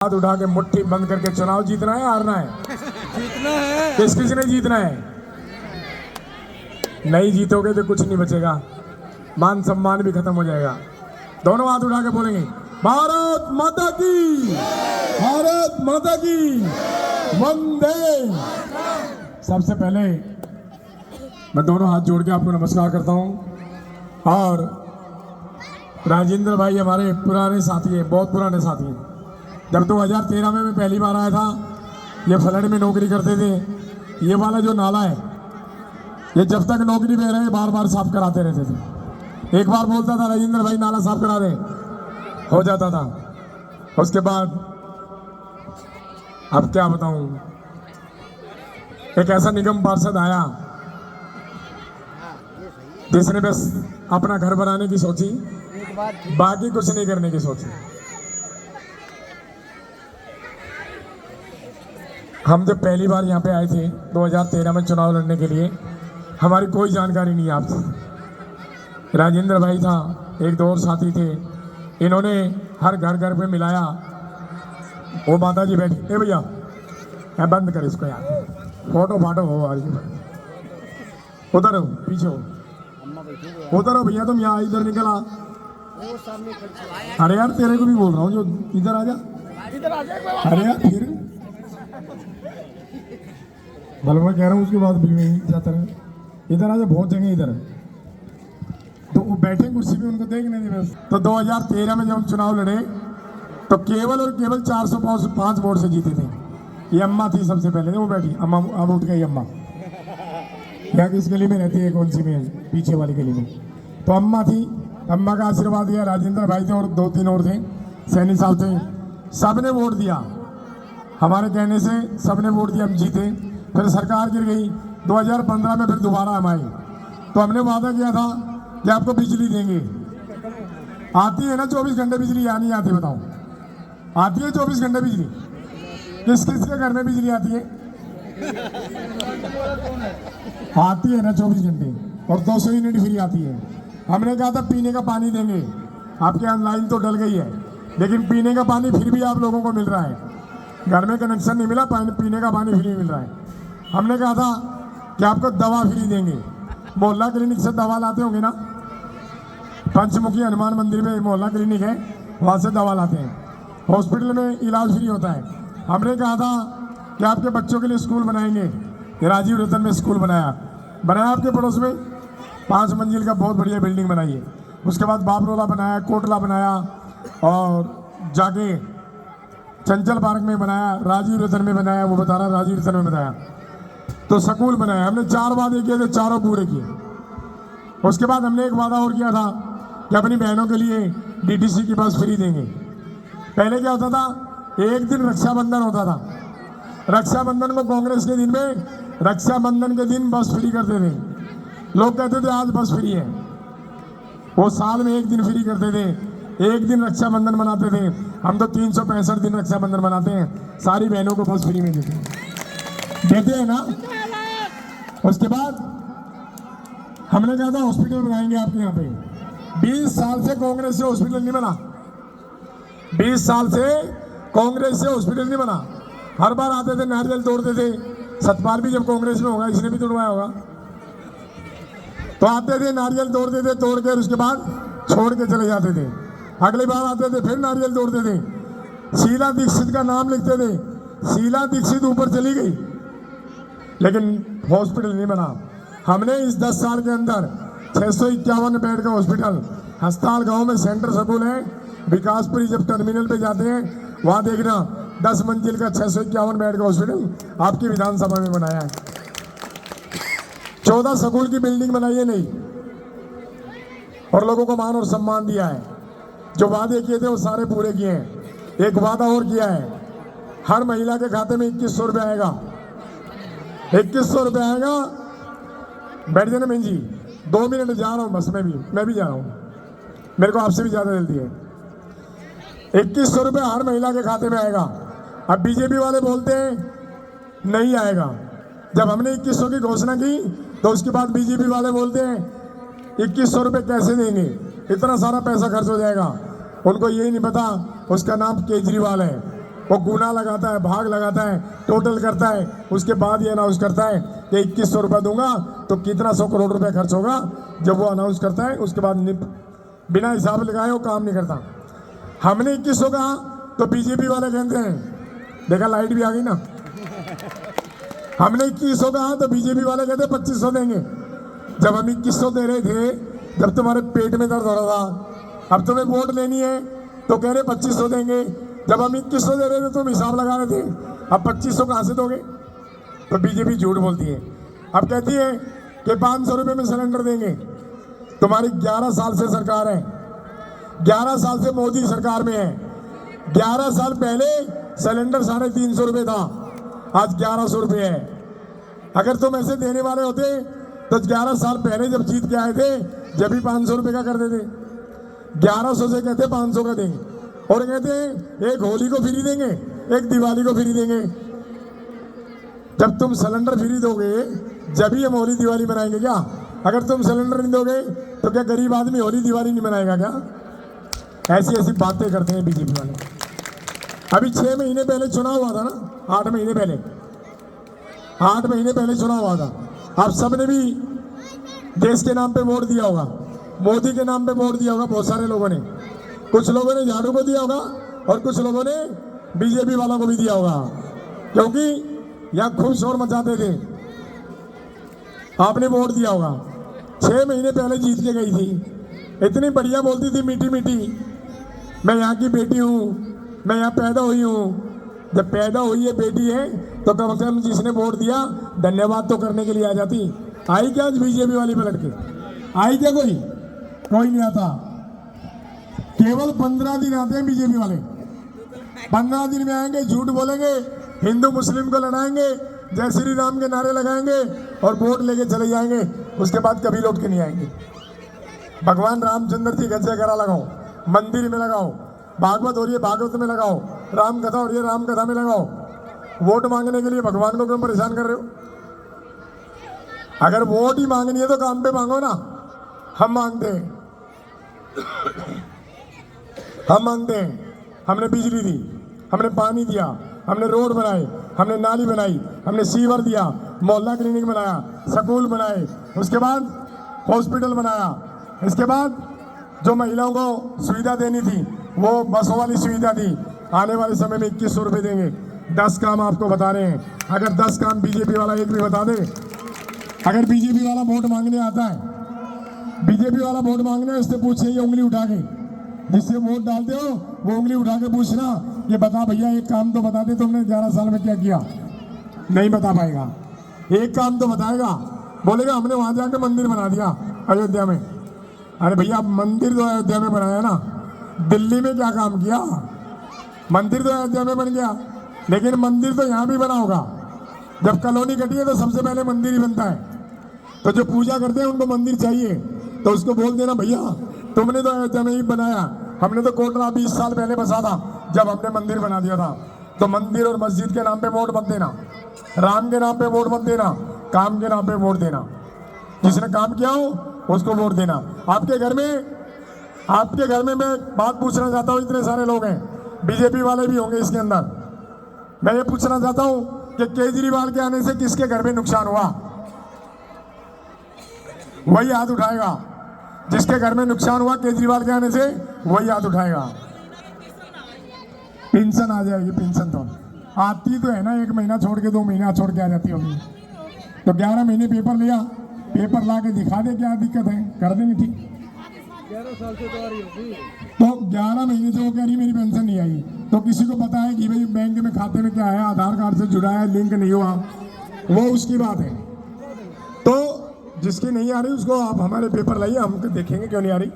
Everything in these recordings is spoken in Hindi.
हाथ उठा के मुट्ठी बंद करके चुनाव जीतना है, हारना है? जीतना है। किसने जीतना है? नहीं जीतोगे तो कुछ नहीं बचेगा, मान सम्मान भी खत्म हो जाएगा। दोनों हाथ उठा के बोलेंगे भारत माता की, भारत माता की वंदे। सबसे पहले मैं दोनों हाथ जोड़ के आपको नमस्कार करता हूं। और राजेंद्र भाई हमारे पुराने साथी हैं, बहुत पुराने साथी हैं। जब 2013 में मैं पहली बार आया था, ये फ्लड में नौकरी करते थे। ये वाला जो नाला है, ये जब तक नौकरी में रहे बार बार साफ कराते रहते थे। एक बार बोलता था राजेंद्र भाई नाला साफ करा दे, हो जाता था। उसके बाद अब क्या बताऊं, एक ऐसा निगम पार्षद आया जिसने बस अपना घर बनाने की सोची, बाकी कुछ नहीं करने की सोची। हम जब पहली बार यहाँ पे आए थे 2013 में चुनाव लड़ने के लिए, हमारी कोई जानकारी नहीं आपसे। राजेंद्र भाई था, एक दो और साथी थे, इन्होंने हर घर घर पे मिलाया। वो माता जी बैठी, ए भैया मैं बंद कर इसको यार, फोटो फाटो हो आज उधर हो, पीछे हो, उधर हो भैया, तुम यहाँ इधर निकला। अरे यार तेरे को भी बोल रहा हूँ, जो इधर आ जा, इधर आ जाए। अरे यार फिर बल मैं कह रहा हूँ उसके बाद भी नहीं जाता रहे, इधर आ जा, बहुत जगह इधर। तो वो बैठे कुर्सी पे, उनको देखने दे बस। तो 2013 में जब हम चुनाव लड़े तो केवल और केवल 405 वोट से जीते थे। ये अम्मा थी सबसे पहले, वो बैठी अम्मा, अब उठ गई अम्मा। यहाँ किस गली में रहती है, कौन सी में, पीछे वाली गली में। तो अम्मा थी, अम्मा का आशीर्वाद दिया। राजेंद्र भाई थे और 2-3 और थे, सैनी साहब थे, सबने वोट दिया। हमारे कहने से सबने वोट दिया, हम जीते। फिर सरकार गिर गई। 2015 में फिर दोबारा हम आए, तो हमने वादा किया था कि आपको बिजली देंगे। आती है ना 24 घंटे बिजली, या नहीं आती बताओ? आती है 24 घंटे बिजली? किस किस के घर में बिजली आती है? आती है ना 24 घंटे, और 200 यूनिट फ्री आती है। हमने कहा था पीने का पानी देंगे, आपके यहाँ लाइन तो डल गई है, लेकिन पीने का पानी फिर भी आप लोगों को मिल रहा है। घर में कनेक्शन नहीं मिला, पीने का पानी फ्री मिल रहा है। हमने कहा था कि आपको दवा फ्री देंगे। मोहल्ला क्लिनिक से दवा लाते होंगे ना, पंचमुखी हनुमान मंदिर में मोहल्ला क्लिनिक है, वहाँ से दवा लाते हैं। हॉस्पिटल में इलाज फ्री होता है। हमने कहा था कि आपके बच्चों के लिए स्कूल बनाएंगे। राजीव रतन में स्कूल बनाया आपके पड़ोस में, 5 मंजिल का बहुत बढ़िया बिल्डिंग बनाई है। उसके बाद बाबरोला बनाया, कोटला बनाया, और जाके चंचल पार्क में बनाया, राजीव रतन में बनाया, वो बता रहा राजीव रतन में बनाया। तो स्कूल बनाया। हमने 4 वादे किए थे, चारों पूरे किए। उसके बाद हमने एक वादा और किया था कि अपनी बहनों के लिए डीटीसी की बस फ्री देंगे। पहले क्या होता था, एक दिन रक्षाबंधन होता था, रक्षाबंधन को कांग्रेस के दिन में रक्षाबंधन के दिन बस फ्री करते थे। लोग कहते थे आज बस फ्री है, वो साल में एक दिन फ्री करते थे, एक दिन रक्षाबंधन मनाते थे। हम तो 365 दिन रक्षाबंधन मनाते हैं, सारी बहनों को बस फ्री में देते हैं ना। उसके बाद हमने कहा था हॉस्पिटल बनाएंगे आपके यहाँ पे। 20 साल से कांग्रेस से हॉस्पिटल नहीं बना, 20 साल से कांग्रेस से हॉस्पिटल नहीं बना। हर बार आते थे नारियल तोड़ते थे। सतपाल भी जब कांग्रेस में होगा, इसने भी तोड़वाया होगा, तो आते थे नारियल तोड़ते थे, तोड़ के उसके बाद छोड़ के चले जाते थे। अगली बार आते थे फिर नारियल तोड़ते थे। शीला दीक्षित का नाम लिखते थे, शीला दीक्षित ऊपर चली गई, लेकिन हॉस्पिटल नहीं बना। हमने इस 10 साल के अंदर 651 बेड का हॉस्पिटल, हस्ताल गांव में सेंटर स्कूल है, विकासपुरी जब टर्मिनल पे जाते हैं वहां देखना, 10 मंजिल का 651 बेड का हॉस्पिटल आपकी विधानसभा में बनाया है। 14 स्कूल की बिल्डिंग बनाई है नहीं, और लोगों को मान और सम्मान दिया है। जो वादे किए थे वो सारे पूरे किए हैं। एक वादा और किया है, हर महिला के खाते में 2100 रुपये आएगा, 2100 रुपये आएगा। बैठ जाना बहन जी, 2 मिनट जा रहा हूँ बस, मैं भी जा रहा हूँ, मेरे को आपसे भी ज़्यादा जल्दी है। 2100 रुपये हर महिला के खाते में आएगा। अब बीजेपी वाले बोलते हैं नहीं आएगा। जब हमने 2100 की घोषणा की तो उसके बाद बीजेपी वाले बोलते हैं 2100 रुपये कैसे देंगे, इतना सारा पैसा खर्च हो जाएगा। उनको यही नहीं पता उसका नाम केजरीवाल है। वो गुना लगाता है, भाग लगाता है, टोटल करता है, उसके बाद ये अनाउंस करता है कि 2100 रुपये दूंगा तो कितना 100 करोड़ रुपए खर्च होगा। जब वो अनाउंस करता है उसके बाद बिना हिसाब लगाए वो काम नहीं करता। हमने 2100 कहा तो बीजेपी वाले कहते हैं, देखा लाइट भी आ गई ना, हमने 2100 कहा तो बीजेपी वाले कहते 2500 देंगे। जब हम 2100 दे रहे थे, जब तुम्हारे पेट में दर्द हो रहा था, अब तुम्हें वोट लेनी है तो कह रहे 2500 देंगे। जब हम 2100 दे रहे थे तुम हिसाब लगा रहे थे, अब 2500 कहाँ से दोगे? तो बीजेपी झूठ बोलती है। अब कहती है कि 500 रुपये में सिलेंडर देंगे। तुम्हारी 11 साल से सरकार है, 11 साल से मोदी सरकार में है। 11 साल पहले सिलेंडर 350 रुपये था, आज 1100 रुपये है। अगर तुम ऐसे देने वाले होते तो 11 साल पहले जब जीत के आए थे जब भी 500 रुपये का कर देते। 1100 से कहते 500 का देंगे और कहते हैं एक होली को फ्री देंगे, एक दिवाली को फ्री देंगे। जब तुम सिलेंडर फ्री दोगे जब ही हम होली दिवाली मनाएंगे क्या? अगर तुम सिलेंडर नहीं दोगे तो क्या गरीब आदमी होली दिवाली नहीं मनाएगा क्या? ऐसी ऐसी बातें करते हैं बीजेपी वाले। अभी 6 महीने पहले चुनाव हुआ था ना, 8 महीने पहले, 8 महीने पहले चुनाव हुआ था। आप सबने भी देश के नाम पे वोट दिया होगा, मोदी के नाम पे वोट दिया होगा। बहुत सारे लोगों ने, कुछ लोगों ने झाड़ू को दिया होगा और कुछ लोगों ने बीजेपी वालों को भी दिया होगा, क्योंकि यहाँ खूब शोर मचाते थे। आपने वोट दिया होगा। 6 महीने पहले जीत के गई थी, इतनी बढ़िया बोलती थी, मीठी मीठी, मैं यहाँ की बेटी हूँ, मैं यहाँ पैदा हुई हूँ। जब पैदा हुई है बेटी है तो कम से कम जिसने वोट दिया धन्यवाद तो करने के लिए आ जाती। आई क्या आज बीजेपी वाली पलट के? आई क्या? कोई नहीं आता। केवल 15 दिन आते हैं बीजेपी वाले। 15 दिन में आएंगे, झूठ बोलेंगे, हिंदू मुस्लिम को लड़ाएंगे, जय श्री राम के नारे लगाएंगे और वोट लेके चले जाएंगे। उसके बाद कभी लौट के नहीं आएंगे। भगवान रामचंद्र जी का जयकारा लगाओ, मंदिर में लगाओ, भागवत हो रही है भागवत में लगाओ, राम कथा हो रही है राम कथा में लगाओ। वोट मांगने के लिए भगवान को क्यों परेशान कर रहे हो? अगर वोट ही मांगनी है तो काम पे मांगो ना। हम मांगते हैं, हम मांगते हैं। हमने बिजली दी, हमने पानी दिया, हमने रोड बनाए, हमने नाली बनाई, हमने सीवर दिया, मोहल्ला क्लिनिक बनाया, स्कूल बनाए, उसके बाद हॉस्पिटल बनाया। इसके बाद जो महिलाओं को सुविधा देनी थी वो बसों वाली सुविधा दी। आने वाले समय में 2100 रुपये देंगे। 10 काम आपको बता रहे हैं। अगर 10 काम बीजेपी वाला एक भी बता दे, अगर बीजेपी वाला वोट मांगने आता है, बीजेपी वाला वोट मांगने इससे पूछे, ये उंगली उठा के, जिससे वोट डालते हो वो उंगली उठा के पूछना, ये बता भैया एक काम तो बता दे तुमने 11 साल में क्या किया। नहीं बता पाएगा। एक काम तो बताएगा, बोलेगा हमने वहां जाके मंदिर बना दिया अयोध्या में। अरे भैया मंदिर तो अयोध्या में बनाया ना, दिल्ली में क्या काम किया? मंदिर तो अयोध्या में बन गया, लेकिन मंदिर तो यहाँ भी बना होगा। जब कॉलोनी कटी है तो सबसे पहले मंदिर ही बनता है। तो जो पूजा करते हैं उनको मंदिर चाहिए, तो उसको बोल देना भैया तुमने तो अयोध्या में ही बनाया, हमने तो कोटरा 20 साल पहले बसा था जब हमने मंदिर बना दिया था। तो मंदिर और मस्जिद के नाम पे वोट मत देना, राम के नाम पे वोट मत देना, काम के नाम पे वोट देना। जिसने काम किया हो उसको वोट देना। आपके घर में मैं बात पूछना चाहता हूँ, इतने सारे लोग हैं, बीजेपी वाले भी होंगे इसके अंदर। मैं ये पूछना चाहता हूँ कि केजरीवाल के आने से किसके घर में नुकसान हुआ? वही हाथ उठाएगा। जिसके घर में नुकसान हुआ केजरीवाल के आने से वही हाथ उठाएगा। पेंशन आ जाएगी, पेंशन तो आती तो है ना, 1 महीना छोड़ के 2 महीना छोड़ के आ जाती होगी। तो 11 महीने पेपर लिया, पेपर ला के दिखा दे क्या दिक्कत है, कर देंगे ठीक। 11 साल से तो आ रही होगी। तो 11 महीने से वो कह रही मेरी पेंशन नहीं आई। तो किसी को पता है कि भाई बैंक में खाते में क्या है, आधार कार्ड से जुड़ा है, लिंक नहीं हुआ, वो उसकी बात है। तो जिसकी नहीं आ रही उसको आप हमारे पेपर लाइए, हम देखेंगे क्यों नहीं आ रही।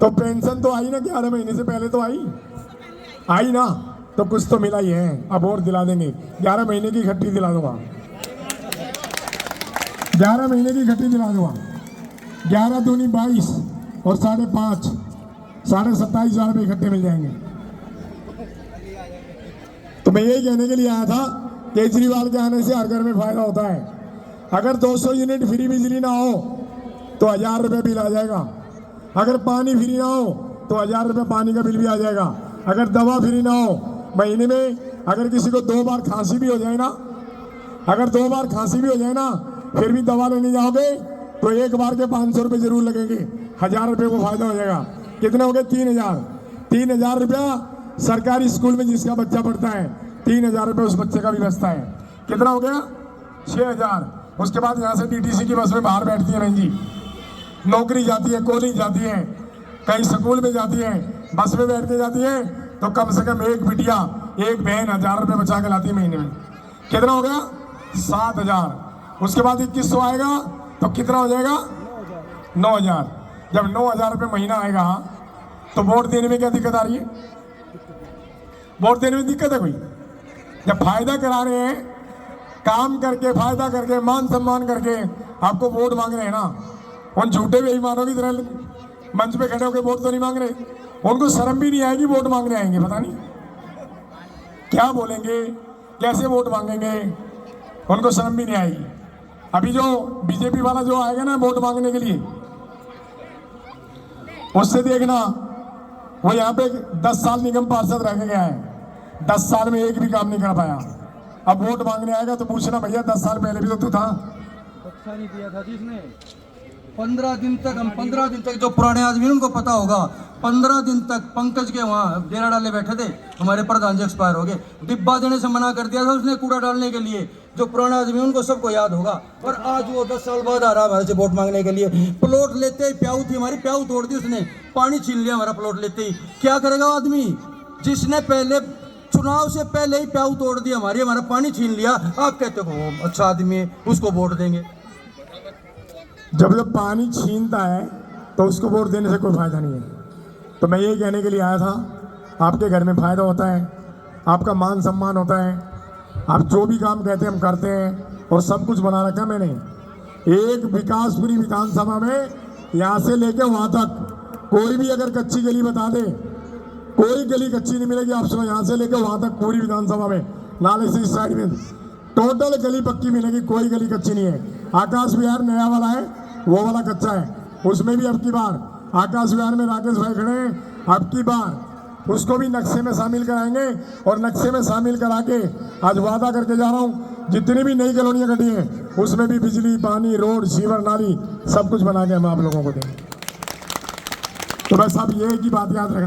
तो पेंशन तो आई ना, 11 महीने से पहले तो आई ना, तो कुछ तो मिला ही है। अब और दिला देंगे, 11 महीने की इकट्ठी दिला दूंगा, 11 महीने की इकट्ठी दिला दूंगा। 11 दूनी 22 और 5.5 27,500 रुपये इकट्ठे मिल जाएंगे। तो मैं यही कहने के लिए आया था, केजरीवाल के आने से हर घर में फायदा होता है। अगर 200 यूनिट फ्री बिजली ना हो तो 1000 रुपये बिल आ जाएगा। अगर पानी फ्री ना हो तो 1000 रुपये पानी का बिल भी आ जाएगा। अगर दवा फ्री ना हो, महीने में अगर किसी को 2 बार खांसी भी हो जाए ना, अगर 2 बार खांसी भी हो जाए ना, फिर भी दवा लेने जाओगे तो एक बार के 500 रुपये जरूर लगेंगे, 1000 रुपये को फायदा हो जाएगा। कितने हो गए? 3000 रुपया सरकारी स्कूल में जिसका बच्चा पढ़ता है, 3000 रुपये उस बच्चे का भी बचता है। कितना हो गया? 6000। उसके बाद यहाँ से DTC की बस में बाहर बैठती है बहन जी, नौकरी जाती है, कॉलेज जाती है, कहीं स्कूल में जाती है, बस में बैठ के जाती है, तो कम से कम एक बिटिया, एक बहन 1000 रुपये बचा के लाती है महीने में। कितना हो गया? 7000। उसके बाद 2100 आएगा तो कितना हो जाएगा? 9000। जब 9000 रुपये महीना आएगा तो वोट देने में क्या दिक्कत आ रही है? वोट देने में दिक्कत है कोई? जब फायदा करा रहे हैं, काम करके, फायदा करके, मान सम्मान करके आपको वोट मांग रहे हैं ना, उन झूठे बेईमानों की तरह मंच पे खड़े होकर वोट तो नहीं मांग रहे। उनको शर्म भी नहीं आएगी, वोट मांगने आएंगे, पता नहीं क्या बोलेंगे, कैसे वोट मांगेंगे, उनको शर्म भी नहीं आएगी। अभी जो बीजेपी वाला जो आएगा ना वोट मांगने के लिए, उससे देखना, वो यहाँ पे 10 साल निगम पार्षद रह के गया है, 10 साल में एक भी काम नहीं कर पाया। अब वोट मांगने आएगा तो पूछना, भैया 10 साल पहले भी तो तू था। पक्का नहीं दिया था जिसने। 15 दिन तक, हम 15 दिन तक, जो पुराने आदमी उनको पता होगा, 15 दिन तक पंकज के वहाँ डेरा डाले बैठे थे। हमारे प्रधान जी एक्सपायर हो गए, डिब्बा देने से मना कर दिया था उसने कूड़ा डालने के लिए। जो पुराने आदमी उनको सबको याद होगा। और आज वो 10 साल बाद आ रहा है हमारे से वोट मांगने के लिए। प्लॉट लेते ही प्याऊ थी हमारी, प्याऊ तोड़ दी उसने, पानी छीन लिया हमारा प्लॉट लेते ही। क्या करेगा आदमी जिसने पहले चुनाव से पहले ही प्याऊ तोड़ दी हमारी, हमारा पानी छीन लिया? आप कहते हो वो अच्छा आदमी है, उसको वोट देंगे। जब पानी छीनता है तो उसको वोट देने से कोई फायदा नहीं है। तो मैं यही कहने के लिए आया था, आपके घर में फायदा होता है, आपका मान सम्मान होता है, आप जो भी काम कहते हैं हम करते हैं, और सब कुछ बना रखा मैंने। एक विकासपुरी विधानसभा में यहाँ से लेके वहाँ तक कोई भी अगर कच्ची गली बता दे, कोई गली कच्ची नहीं मिलेगी आप सुनो। यहाँ से लेके वहाँ तक पूरी विधानसभा में, नाले से इस साइड में टोटल गली पक्की मिलेगी, कोई गली कच्ची नहीं है। आकाश विहार नया वाला है, वो वाला कच्चा है, उसमें भी अब की बार आकाश विहार में राकेश भाई खड़े हैं, अब की बार उसको भी नक्शे में शामिल कराएंगे। और नक्शे में शामिल करा के आज वादा करके जा रहा हूँ, जितनी भी नई कॉलोनियाँ कटी हैं उसमें भी बिजली, पानी, रोड, सीवर, नाली सब कुछ बना के हम आप लोगों को देंगे। तो बस आप ये की बात याद रखना।